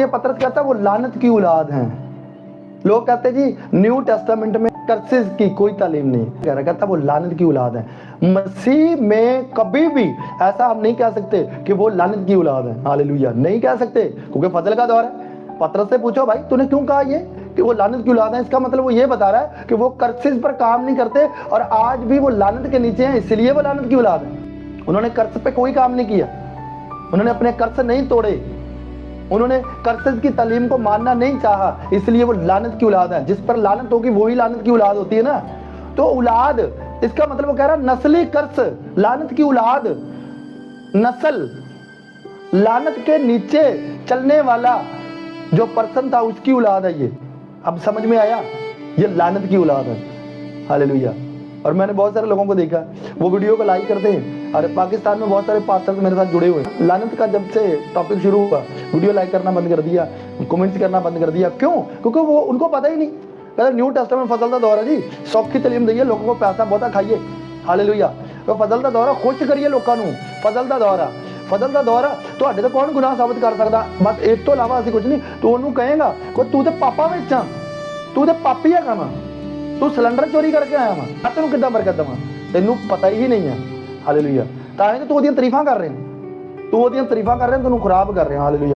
हैं, पतरस कहता है वो लानत की औलाद हैं। लोग कहते हैं जी न्यू टेस्टामेंट में कर्सेस की कोई तालीम नहीं कह रहा, कहता है वो लानत की औलाद है। मसीह में कभी भी ऐसा हम नहीं कह सकते कि वो लानत की औलाद है। हालेलुया, नहीं कह सकते, क्योंकि फजल का दौर है। पतरस से पूछो भाई तूने क्यों कहा ये कि वो लानत की औलाद है, इसका मतलब वो ये बता रहा है कि वो कर्सेस पर काम नहीं करते और आज भी वो लानत के नीचे हैं, इसलिए वो लानत की औलाद है। उन्होंने कर्स पे कोई काम नहीं किया, उन्होंने अपने कर्स नहीं तोड़े, उन्होंने कर्सेस की तालीम को मानना नहीं चाहा, इसलिए वो लानत की औलाद है। जिस पर लानत होगी वही लानत की औलाद होती है ना। तो औलाद, इसका मतलब वो कह रहा है नस्ली कर्स, लानत की औलाद, नस्ल, लानत के नीचे चलने वाला जो पर्सन था उसकी औलाद है ये। अब समझ में आया, ये लानत की औलाद है। हालेलुया। और मैंने बहुत सारे लोगों को देखा वो वीडियो को लाइक करते हैं, और पाकिस्तान में बहुत सारे पास्टर मेरे साथ जुड़े हुए हैं। लानत का जब से टॉपिक शुरू हुआ वीडियो लाइक करना बंद कर दिया, कमेंट्स करना बंद कर दिया। क्यों? क्योंकि वो उनको पता ही नहीं। कहते न्यू टेस्टामेंट फजलदा दौर है जी, सौखी तालीम दइए, लोगों को पैसा बहुत खाइए। हालेलुया। तो फजलदा दौर है, खुश करिए लोगों को। फजलदा दौर है, फजलदा दौर है, ਤੁਹਾਡੇ तो कौन गुनाह साबित कर सकता? बस एक तो अलावा ਅਸੀਂ कुछ नहीं। तू ਉਹਨੂੰ ਕਹੇਗਾ ਕਿ ਤੂੰ ਤੇ ਪਾਪਾ ਵਿੱਚ ਆ, ਤੂੰ ਤੇ ਪਾਪੀ ਹੈਗਾ ਵਾ, ਤੂੰ ਸਿਲੰਡਰ ਚੋਰੀ ਕਰਕੇ ਆਇਆ ਵਾ, ਮੈਂ ਤੈਨੂੰ ਕਿੱਦਾਂ ਬਰਕਤ ਦੇਵਾਂ? ਤੈਨੂੰ ਪਤਾ ਹੀ ਨਹੀਂ ਹੈ। ਹਾਲੇਲੂਇਆ। ਤਾਂ ਹੀ ਤੂੰ ਉਹਦੀਆਂ ਤਾਰੀਫਾਂ ਕਰ ਰਿਹਾ, ਤੂੰ ਉਹਦੀਆਂ ਤਾਰੀਫਾਂ ਕਰ ਰਿਹਾ, ਤੈਨੂੰ ਖਰਾਬ ਕਰ ਰਿਹਾ। ਹਾਲੇਲੂਇਆ।